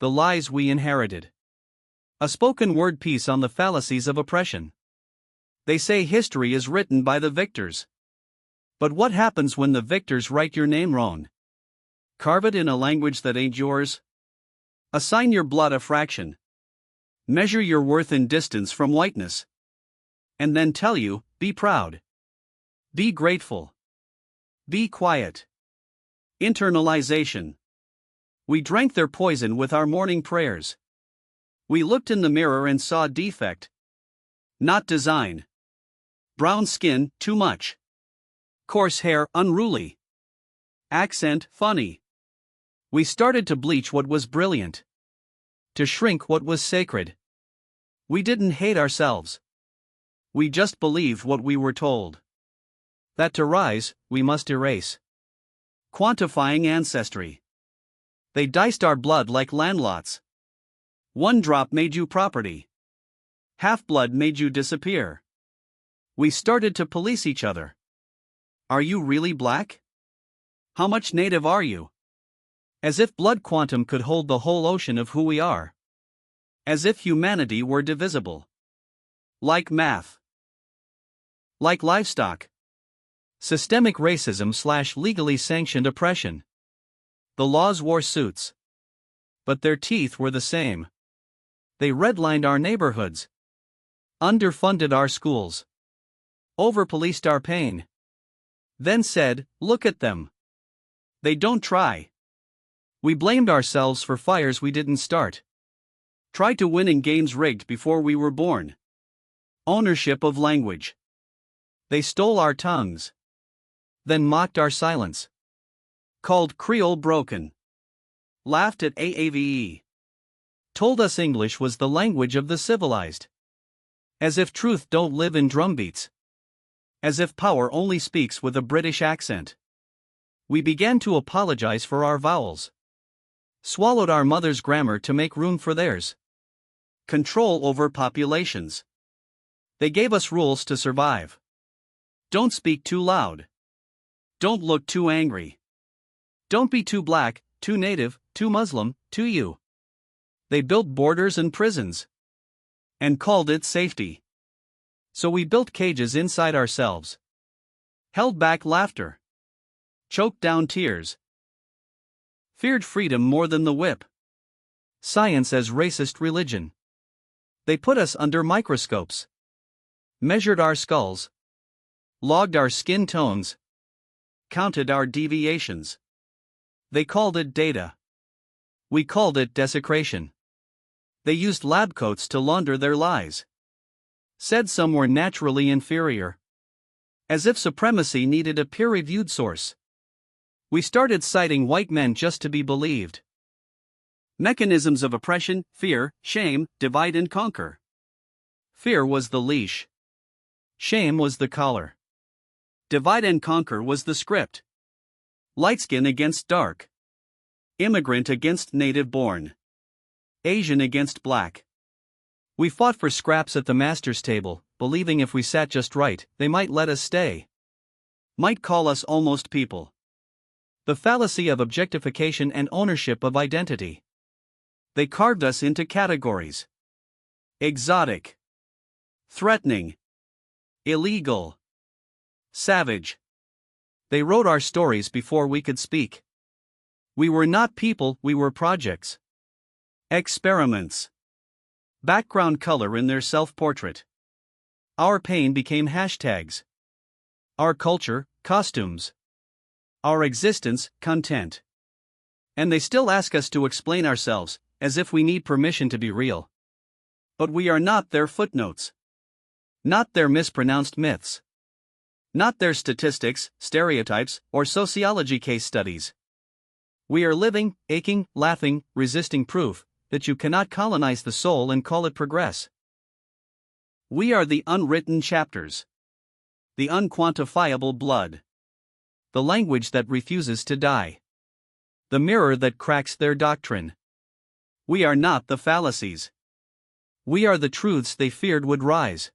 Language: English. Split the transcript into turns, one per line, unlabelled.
The lies we inherited. A spoken word piece on the fallacies of oppression. They say history is written by the victors. But what happens when the victors write your name wrong? Carve it in a language that ain't yours? Assign your blood a fraction. Measure your worth in distance from whiteness. And then tell you, be proud. Be grateful. Be quiet. Internalization. We drank their poison with our morning prayers. We looked in the mirror and saw defect. Not design. Brown skin, too much. Coarse hair, unruly. Accent, funny. We started to bleach what was brilliant. To shrink what was sacred. We didn't hate ourselves. We just believed what we were told. That to rise, we must erase. Quantifying ancestry. They diced our blood like landlots. One drop made you property. Half-blood made you disappear. We started to police each other. Are you really black? How much native are you? As if blood quantum could hold the whole ocean of who we are. As if humanity were divisible. Like math. Like livestock. Systemic racism / legally sanctioned oppression. The laws wore suits. But their teeth were the same. They redlined our neighborhoods. Underfunded our schools. Overpoliced our pain. Then said, look at them. They don't try. We blamed ourselves for fires we didn't start. Tried to win in games rigged before we were born. Ownership of language. They stole our tongues. Then mocked our silence. Called Creole broken. Laughed at AAVE. Told us English was the language of the civilized. As if truth don't live in drumbeats. As if power only speaks with a British accent. We began to apologize for our vowels. Swallowed our mother's grammar to make room for theirs. Control over populations. They gave us rules to survive. Don't speak too loud. Don't look too angry. Don't be too black, too native, too Muslim, too you. They built borders and prisons. And called it safety. So we built cages inside ourselves. Held back laughter. Choked down tears. Feared freedom more than the whip. Science as racist religion. They put us under microscopes. Measured our skulls. Logged our skin tones. Counted our deviations. They called it data. We called it desecration. They used lab coats to launder their lies. Said some were naturally inferior. As if supremacy needed a peer-reviewed source. We started citing white men just to be believed. Mechanisms of oppression, fear, shame, divide and conquer. Fear was the leash. Shame was the collar. Divide and conquer was the script. Light skin against dark. Immigrant against native born. Asian against black. We fought for scraps at the master's table, believing if we sat just right, they might let us stay. Might call us almost people. The fallacy of objectification and ownership of identity. They carved us into categories. Exotic. Threatening. Illegal. Savage. They wrote our stories before we could speak. We were not people, we were projects. Experiments. Background color in their self-portrait. Our pain became hashtags. Our culture, costumes. Our existence, content. And they still ask us to explain ourselves, as if we need permission to be real. But we are not their footnotes. Not their mispronounced myths. Not their statistics, stereotypes, or sociology case studies. We are living, aching, laughing, resisting proof that you cannot colonize the soul and call it progress. We are the unwritten chapters. The unquantifiable blood. The language that refuses to die. The mirror that cracks their doctrine. We are not the fallacies. We are the truths they feared would rise.